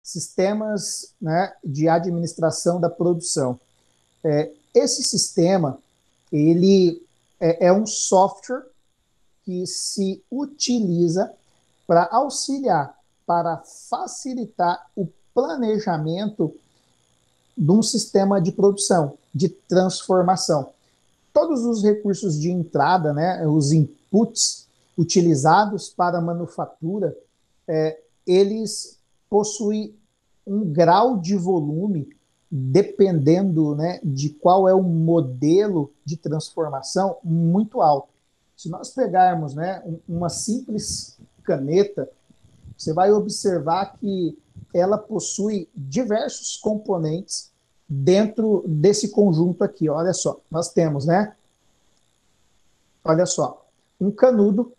sistemas, né, de administração da produção. Esse sistema, ele é um software que se utiliza para auxiliar, para facilitar o planejamento de um sistema de produção, de transformação. Todos os recursos de entrada, né, os inputs utilizados para a manufatura, eles possuem um grau de volume, dependendo, né, de qual é o modelo de transformação, muito alto. Se nós pegarmos, né, uma simples caneta, você vai observar que ela possui diversos componentes dentro desse conjunto aqui. Olha só, nós temos, né? Olha só, um canudo,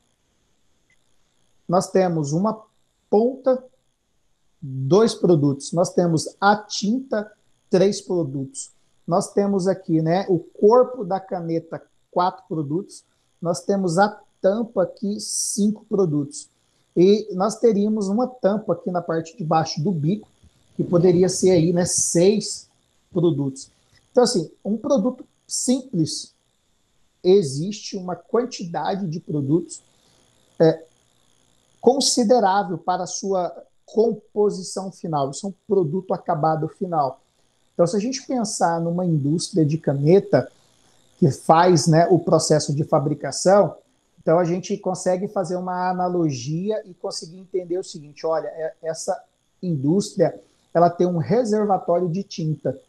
nós temos uma ponta, 2 produtos, nós temos a tinta, 3 produtos, nós temos aqui, né, o corpo da caneta, 4 produtos, nós temos a tampa aqui, 5 produtos. E nós teríamos uma tampa aqui na parte de baixo do bico, que poderia ser aí, né, 6 produtos. Então, assim, um produto simples, existe uma quantidade de produtos considerável para a sua composição final. Isso é um produto acabado final. Então, se a gente pensar numa indústria de caneta que faz, né, o processo de fabricação, então a gente consegue fazer uma analogia e conseguir entender o seguinte: olha, essa indústria, ela tem um reservatório de tinta.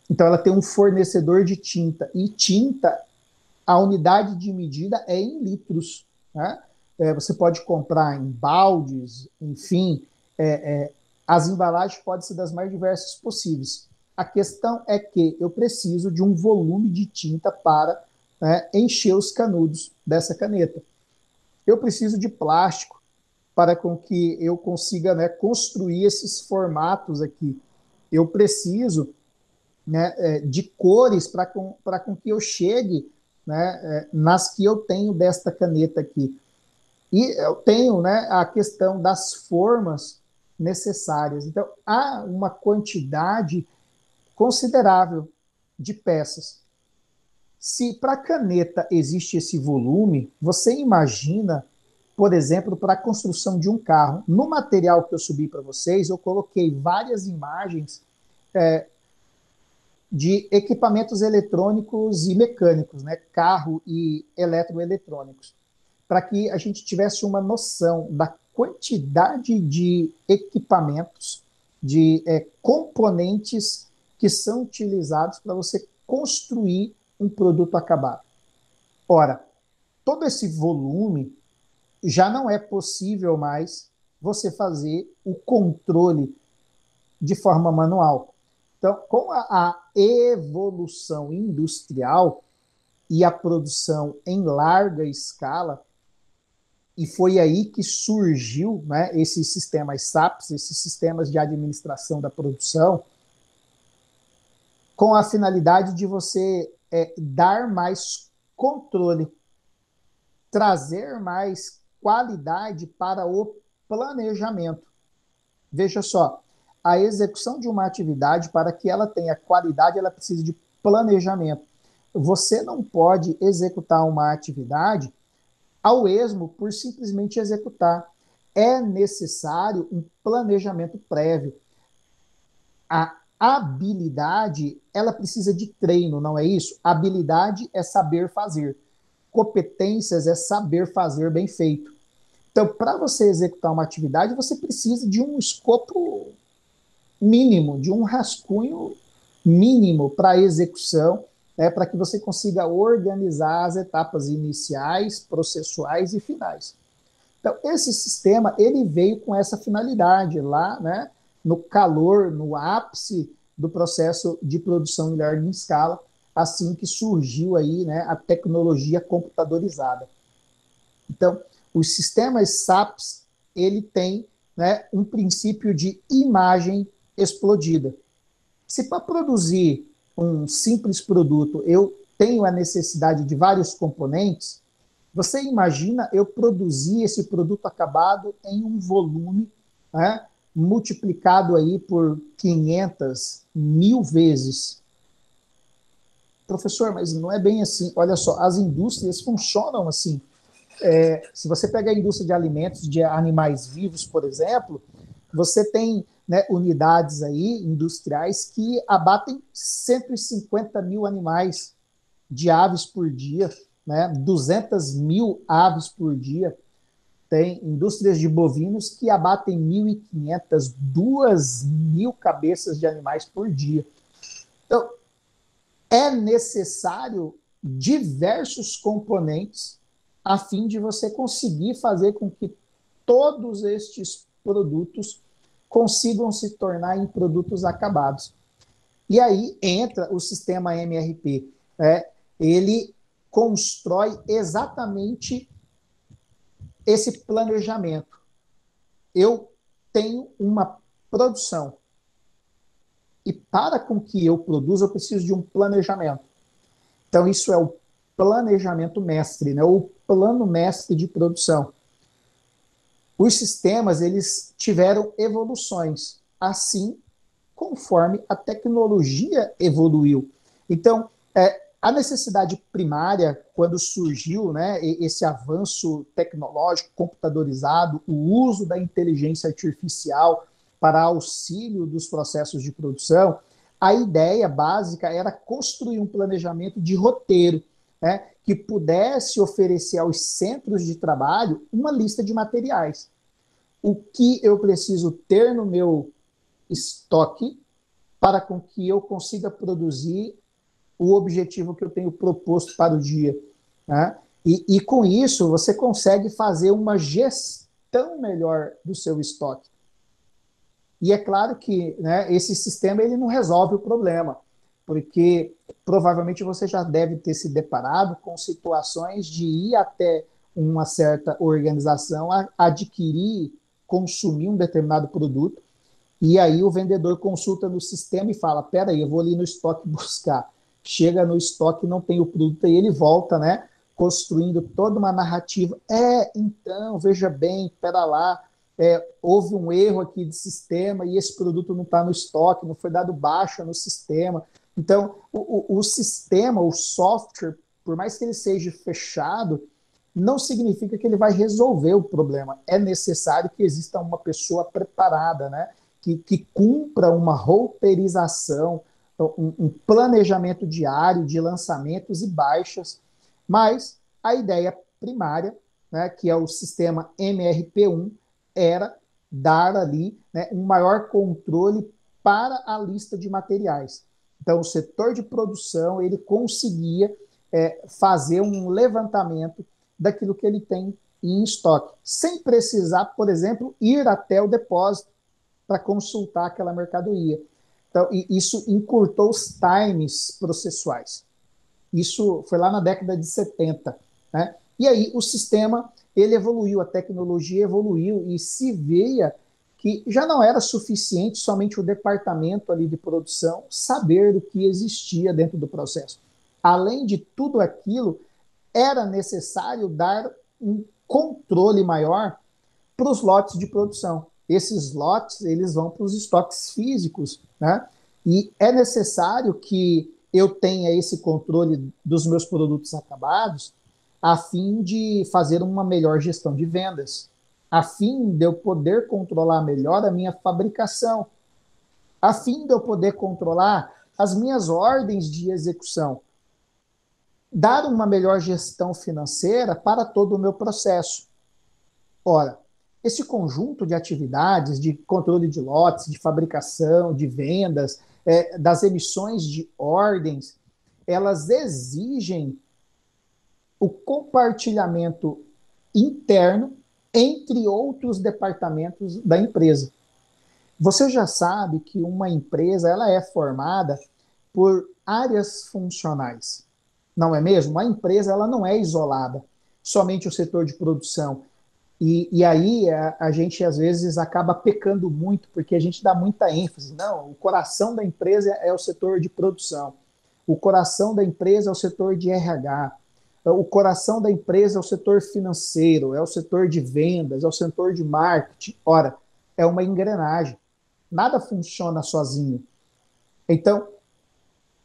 Então ela tem um fornecedor de tinta. E tinta, a unidade de medida é em litros, né? Você pode comprar em baldes, enfim, as embalagens podem ser das mais diversas possíveis. A questão é que eu preciso de um volume de tinta para, né, encher os canudos dessa caneta. Eu preciso de plástico para com que eu consiga, né, construir esses formatos aqui. Eu preciso, né, de cores para com que eu chegue, né, nas que eu tenho desta caneta aqui. E eu tenho, né, a questão das formas necessárias. Então, há uma quantidade considerável de peças. Se para a caneta existe esse volume, você imagina, por exemplo, para a construção de um carro. No material que eu subi para vocês, eu coloquei várias imagens de equipamentos eletrônicos e mecânicos, né? Carro e eletroeletrônicos, para que a gente tivesse uma noção da quantidade de equipamentos, de componentes que são utilizados para você construir um produto acabado. Ora, todo esse volume já não é possível mais você fazer o controle de forma manual. Então, com a evolução industrial e a produção em larga escala, e foi aí que surgiu, né, esses sistemas SAPs, esses sistemas de administração da produção, com a finalidade de você dar mais controle, trazer mais qualidade para o planejamento. Veja só, a execução de uma atividade, para que ela tenha qualidade, ela precisa de planejamento. Você não pode executar uma atividade ao esmo por simplesmente executar. É necessário um planejamento prévio. A habilidade, ela precisa de treino, não é isso? Habilidade é saber fazer. Competências é saber fazer bem feito. Então, para você executar uma atividade, você precisa de um escopo mínimo, de um rascunho mínimo para a execução, para que você consiga organizar as etapas iniciais, processuais e finais. Então, esse sistema, ele veio com essa finalidade lá, né, no calor, no ápice do processo de produção em larga escala, assim que surgiu aí, né, a tecnologia computadorizada. Então, os sistemas SAPs, ele tem, né, um princípio de imagem explodida. Se para produzir um simples produto eu tenho a necessidade de vários componentes, você imagina eu produzir esse produto acabado em um volume, né, multiplicado aí por 500, 1000 vezes. Professor, mas não é bem assim. Olha só, as indústrias funcionam assim. Se você pega a indústria de alimentos de animais vivos, por exemplo, você tem, né, unidades aí industriais que abatem 150 mil animais de aves por dia, né, 200 mil aves por dia. Tem indústrias de bovinos que abatem 1.500, 2.000 cabeças de animais por dia. Então, é necessário diversos componentes a fim de você conseguir fazer com que todos estes produtos consigam se tornar em produtos acabados. E aí entra o sistema MRP. Ele constrói exatamente esse planejamento. Eu tenho uma produção e para com que eu produza, eu preciso de um planejamento. Então, isso é o planejamento mestre, né? O plano mestre de produção. Os sistemas, eles tiveram evoluções, assim conforme a tecnologia evoluiu. Então, a necessidade primária, quando surgiu, né, esse avanço tecnológico, computadorizado, o uso da inteligência artificial para auxílio dos processos de produção, a ideia básica era construir um planejamento de roteiro, né, que pudesse oferecer aos centros de trabalho uma lista de materiais. O que eu preciso ter no meu estoque para com que eu consiga produzir o objetivo que eu tenho proposto para o dia. Né? E com isso, você consegue fazer uma gestão melhor do seu estoque. E é claro que, né, esse sistema ele não resolve o problema, porque provavelmente você já deve ter se deparado com situações de ir até uma certa organização, adquirir, consumir um determinado produto, e aí o vendedor consulta no sistema e fala, peraí, eu vou ali no estoque buscar. Chega no estoque, não tem o produto, e ele volta, né, construindo toda uma narrativa. Então, veja bem, pera lá, houve um erro aqui de sistema e esse produto não está no estoque, não foi dado baixa no sistema. Então, o sistema, o software, por mais que ele seja fechado, não significa que ele vai resolver o problema. É necessário que exista uma pessoa preparada, né? Que cumpra uma roteirização, um planejamento diário de lançamentos e baixas. Mas a ideia primária, né, que é o sistema MRP1, era dar ali, né, um maior controle para a lista de materiais. Então, o setor de produção ele conseguia fazer um levantamento daquilo que ele tem em estoque, sem precisar, por exemplo, ir até o depósito para consultar aquela mercadoria. Então, isso encurtou os times processuais. Isso foi lá na década de 70. Né? E aí o sistema ele evoluiu, a tecnologia evoluiu e se via que já não era suficiente somente o departamento ali de produção saber o que existia dentro do processo. Além de tudo aquilo, era necessário dar um controle maior para os lotes de produção. Esses lotes eles vão para os estoques físicos, né? E é necessário que eu tenha esse controle dos meus produtos acabados a fim de fazer uma melhor gestão de vendas, a fim de eu poder controlar melhor a minha fabricação, a fim de eu poder controlar as minhas ordens de execução, dar uma melhor gestão financeira para todo o meu processo. Ora, esse conjunto de atividades de controle de lotes, de fabricação, de vendas, das emissões de ordens, elas exigem o compartilhamento interno entre outros departamentos da empresa. Você já sabe que uma empresa ela é formada por áreas funcionais, não é mesmo? A empresa ela não é isolada, somente o setor de produção. E aí a gente às vezes acaba pecando muito, porque a gente dá muita ênfase. Não, o coração da empresa é o setor de produção. O coração da empresa é o setor de RH. O coração da empresa é o setor financeiro, é o setor de vendas, é o setor de marketing. Ora, é uma engrenagem. Nada funciona sozinho. Então,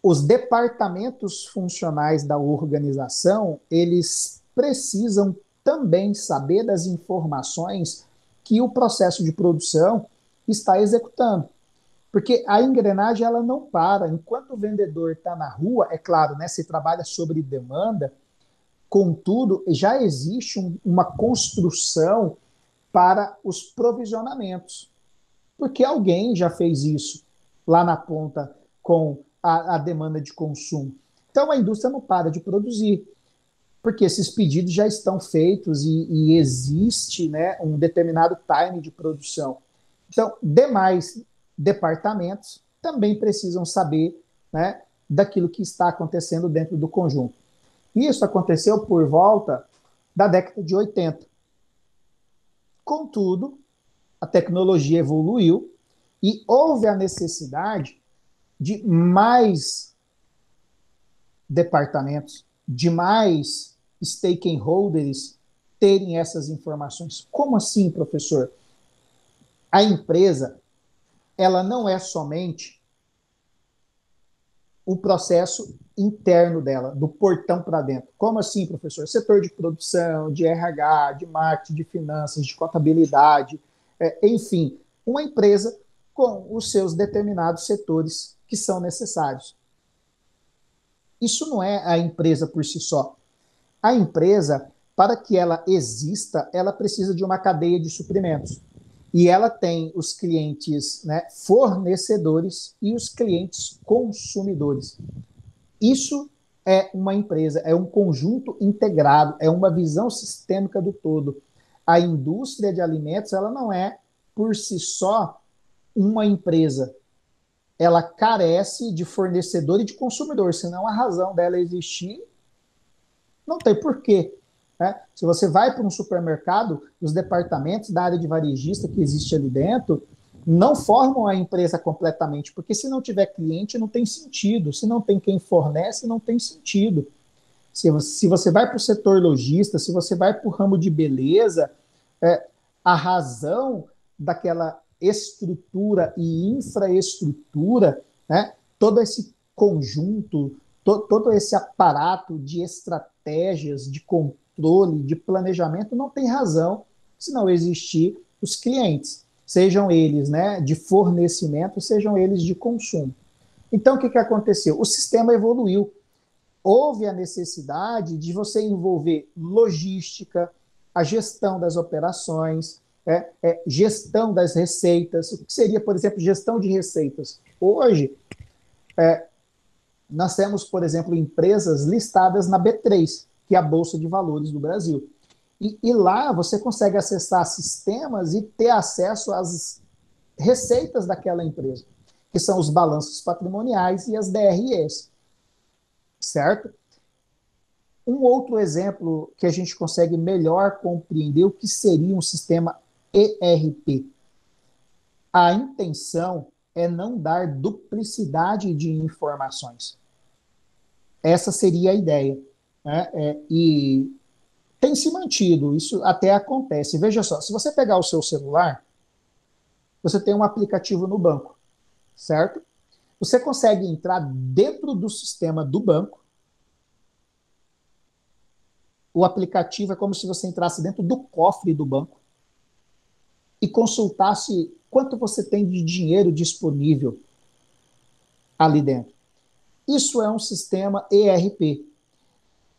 os departamentos funcionais da organização, eles precisam também saber das informações que o processo de produção está executando. Porque a engrenagem ela não para. Enquanto o vendedor está na rua, é claro, né, se trabalha sobre demanda, contudo, já existe uma construção para os provisionamentos. Porque alguém já fez isso lá na ponta com a demanda de consumo. Então a indústria não para de produzir, porque esses pedidos já estão feitos e existe, né, um determinado time de produção. Então, demais departamentos também precisam saber, né, daquilo que está acontecendo dentro do conjunto. Isso aconteceu por volta da década de 80. Contudo, a tecnologia evoluiu e houve a necessidade de mais departamentos, de mais stakeholders terem essas informações. Como assim, professor? A empresa, ela não é somente o processo interno dela, do portão para dentro. Como assim, professor? Setor de produção, de RH, de marketing, de finanças, de contabilidade, enfim, uma empresa com os seus determinados setores que são necessários. Isso não é a empresa por si só. A empresa, para que ela exista, ela precisa de uma cadeia de suprimentos. E ela tem os clientes, né, fornecedores e os clientes consumidores. Isso é uma empresa, é um conjunto integrado, é uma visão sistêmica do todo. A indústria de alimentos, ela não é, por si só, uma empresa. Ela carece de fornecedor e de consumidor, senão a razão dela existir não tem porquê. Né? Se você vai para um supermercado, os departamentos da área de varejista que existe ali dentro não formam a empresa completamente, porque se não tiver cliente, não tem sentido. Se não tem quem fornece, não tem sentido. Se você vai para o setor logista, se você vai para o ramo de beleza, a razão daquela estrutura e infraestrutura, né, todo esse conjunto, todo esse aparato de estratégias, de controle, de planejamento, não tem razão se não existir os clientes, sejam eles, né, de fornecimento, sejam eles de consumo. Então, o que aconteceu? O sistema evoluiu. Houve a necessidade de você envolver logística, a gestão das operações, gestão das receitas. O que seria, por exemplo, gestão de receitas? Hoje, nós temos, por exemplo, empresas listadas na B3, que é a Bolsa de Valores do Brasil. E lá você consegue acessar sistemas e ter acesso às receitas daquela empresa, que são os balanços patrimoniais e as DREs, certo? Um outro exemplo que a gente consegue melhor compreender o que seria um sistema ERP. A intenção é não dar duplicidade de informações. Essa seria a ideia. Né? E tem se mantido, isso até acontece. Veja só, se você pegar o seu celular, você tem um aplicativo no banco, certo? Você consegue entrar dentro do sistema do banco. O aplicativo é como se você entrasse dentro do cofre do banco e consultasse quanto você tem de dinheiro disponível ali dentro. Isso é um sistema ERP.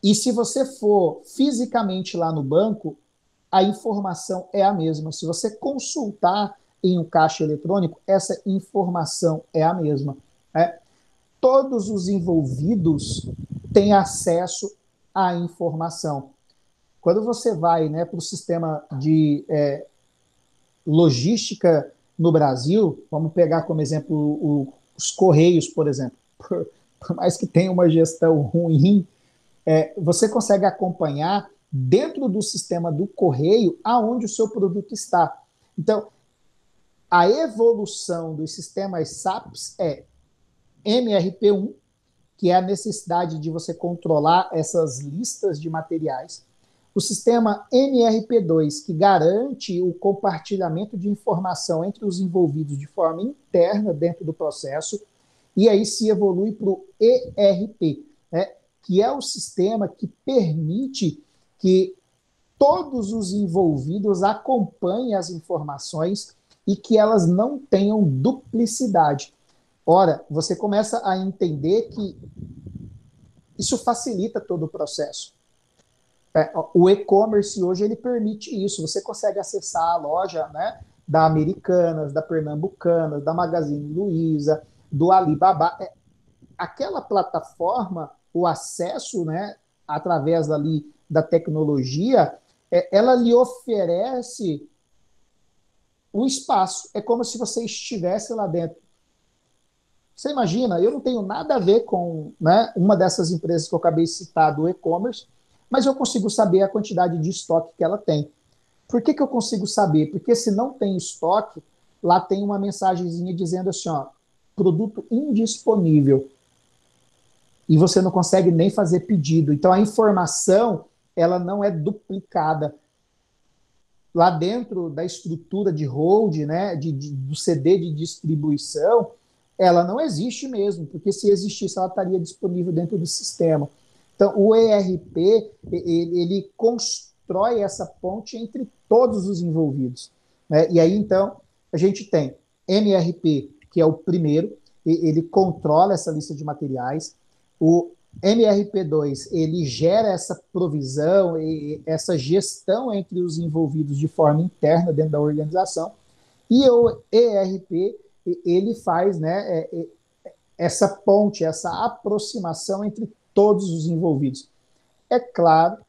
E se você for fisicamente lá no banco, a informação é a mesma. Se você consultar em um caixa eletrônico, essa informação é a mesma. Né? Todos os envolvidos têm acesso à informação. Quando você vai, né, para o sistema de logística no Brasil, vamos pegar como exemplo os Correios, por exemplo. Por mais que tenha uma gestão ruim, você consegue acompanhar dentro do sistema do correio aonde o seu produto está. Então, a evolução dos sistemas SAPs é MRP1, que é a necessidade de você controlar essas listas de materiais. o sistema MRP2, que garante o compartilhamento de informação entre os envolvidos de forma interna dentro do processo, e aí se evolui para o ERP, né, que é o sistema que permite que todos os envolvidos acompanhem as informações e que elas não tenham duplicidade. Ora, você começa a entender que isso facilita todo o processo. O e-commerce hoje ele permite isso. Você consegue acessar a loja, né, da Americanas, da Pernambucanas, da Magazine Luiza, do Alibaba. Aquela plataforma, o acesso, né, através ali da tecnologia, ela lhe oferece o espaço. É como se você estivesse lá dentro. Você imagina, eu não tenho nada a ver com, né, uma dessas empresas que eu acabei de citar do e-commerce, mas eu consigo saber a quantidade de estoque que ela tem. Por que eu consigo saber? Porque se não tem estoque, lá tem uma mensagenzinha dizendo assim, ó, produto indisponível. E você não consegue nem fazer pedido. Então a informação, ela não é duplicada. Lá dentro da estrutura de hold, né, do CD de distribuição, ela não existe mesmo, porque se existisse, ela estaria disponível dentro do sistema. Então, o ERP, ele constrói essa ponte entre todos os envolvidos, né? E aí, então, a gente tem MRP, que é o primeiro, ele controla essa lista de materiais. O MRP2, ele gera essa provisão, essa gestão entre os envolvidos de forma interna dentro da organização. E o ERP, ele faz, né, essa ponte, essa aproximação entre todos os envolvidos. É claro,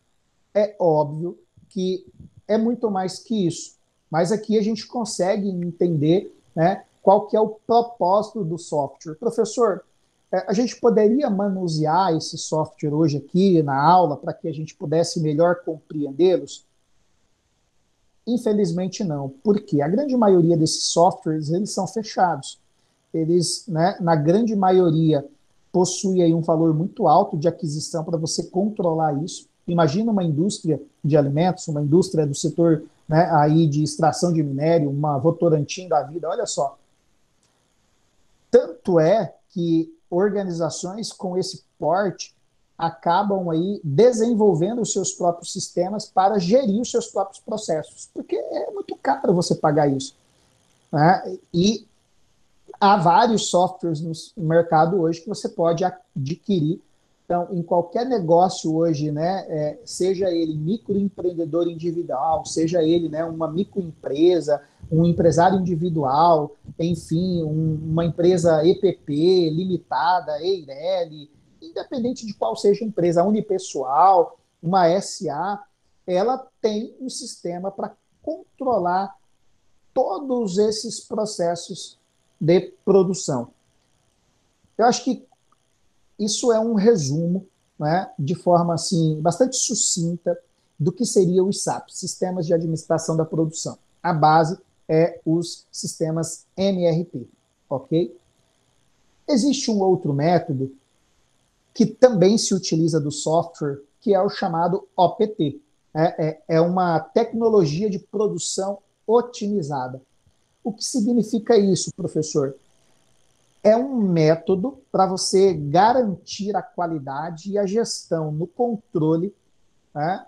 é óbvio que é muito mais que isso, mas aqui a gente consegue entender, né, qual que é o propósito do software. Professor, a gente poderia manusear esse software hoje aqui na aula para que a gente pudesse melhor compreendê-los? Infelizmente não, porque a grande maioria desses softwares, eles são fechados. Eles, né, na grande maioria, possuem aí um valor muito alto de aquisição para você controlar isso. Imagina uma indústria de alimentos, uma indústria do setor, né, aí de extração de minério, uma Votorantim da vida, olha só. Tanto é que organizações com esse porte acabam aí desenvolvendo os seus próprios sistemas para gerir os seus próprios processos, porque é muito caro você pagar isso, né? E há vários softwares no mercado hoje que você pode adquirir. Então, em qualquer negócio hoje, né, seja ele microempreendedor individual, seja ele, né, uma microempresa, um empresário individual, enfim, uma empresa EPP, limitada, EIRELI, independente de qual seja a empresa, unipessoal, uma SA, ela tem um sistema para controlar todos esses processos de produção. Eu acho que isso é um resumo, né, de forma assim, bastante sucinta do que seria o SAP, Sistemas de Administração da Produção. A base é os sistemas MRP, ok? Existe um outro método que também se utiliza do software, que é o chamado OPT. É uma tecnologia de produção otimizada. O que significa isso, professor? É um método para você garantir a qualidade e a gestão no controle, né,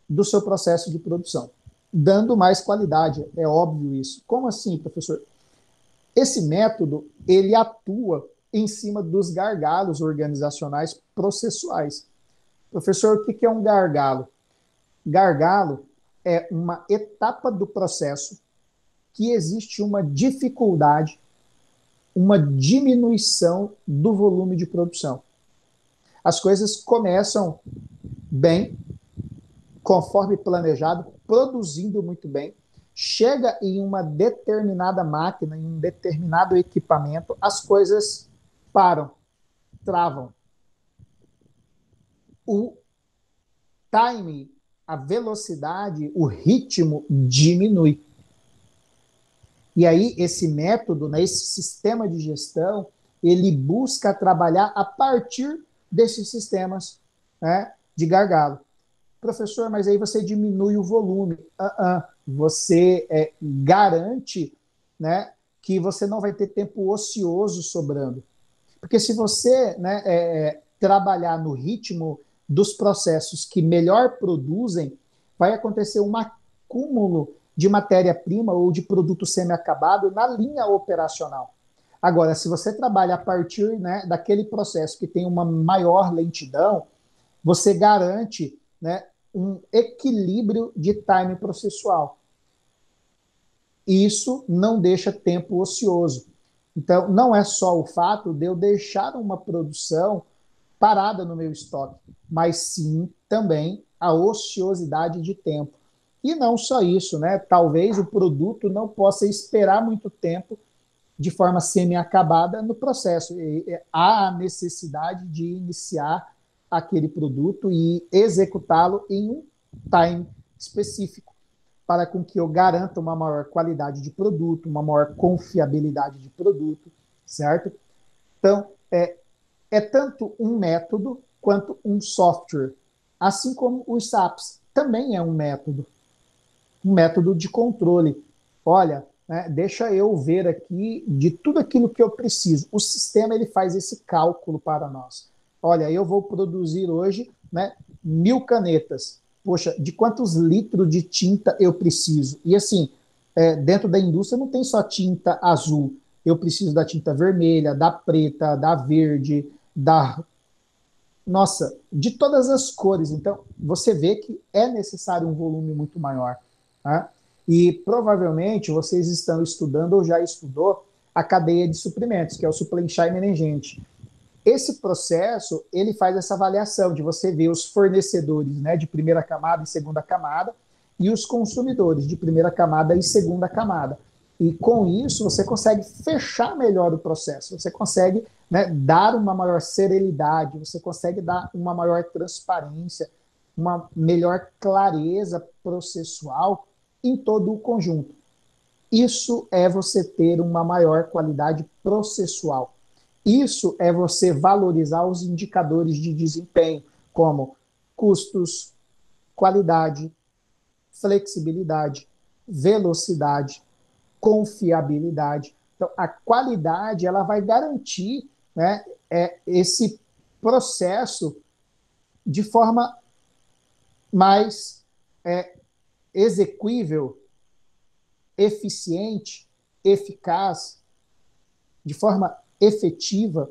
do seu processo de produção, dando mais qualidade, é óbvio isso. Como assim, professor? Esse método, ele atua em cima dos gargalos organizacionais processuais. Professor, o que é um gargalo? Gargalo é uma etapa do processo que existe uma dificuldade, uma diminuição do volume de produção. As coisas começam bem, conforme planejado, produzindo muito bem, chega em uma determinada máquina, em um determinado equipamento, as coisas param, travam. O time, a velocidade, o ritmo diminui. E aí esse método, né, esse sistema de gestão, ele busca trabalhar a partir desses sistemas, né, de gargalo. Professor, mas aí você diminui o volume. Você garante, né, que você não vai ter tempo ocioso sobrando. Porque se você, né, trabalhar no ritmo dos processos que melhor produzem, vai acontecer um acúmulo de matéria-prima ou de produto semi-acabado na linha operacional. Agora, se você trabalha a partir, né, daquele processo que tem uma maior lentidão, você garante, né, um equilíbrio de time processual. Isso não deixa tempo ocioso. Então, não é só o fato de eu deixar uma produção parada no meu estoque, mas sim também a ociosidade de tempo. E não só isso, né? Talvez o produto não possa esperar muito tempo de forma semi-acabada no processo. Há a necessidade de iniciar aquele produto e executá-lo em um time específico, para com que eu garanta uma maior qualidade de produto, uma maior confiabilidade de produto, certo? Então, é tanto um método quanto um software, assim como os SAPs também é um método de controle. Olha, né, deixa eu ver aqui de tudo aquilo que eu preciso. O sistema ele faz esse cálculo para nós. Olha, eu vou produzir hoje, né, 1.000 canetas. Poxa, de quantos litros de tinta eu preciso? E assim, dentro da indústria não tem só tinta azul. Eu preciso da tinta vermelha, da preta, da verde, da, nossa, de todas as cores. Então, você vê que é necessário um volume muito maior. Tá? E provavelmente vocês estão estudando ou já estudou a cadeia de suprimentos, que é o supply chain management. Esse processo, ele faz essa avaliação de você ver os fornecedores, né, de primeira camada e segunda camada, e os consumidores de primeira camada e segunda camada. E com isso, você consegue fechar melhor o processo, você consegue, né, dar uma maior serenidade, você consegue dar uma maior transparência, uma melhor clareza processual em todo o conjunto. Isso é você ter uma maior qualidade processual. Isso é você valorizar os indicadores de desempenho, como custos, qualidade, flexibilidade, velocidade, confiabilidade. Então, a qualidade ela vai garantir, né, esse processo de forma mais exequível, eficiente, eficaz, de forma efetiva,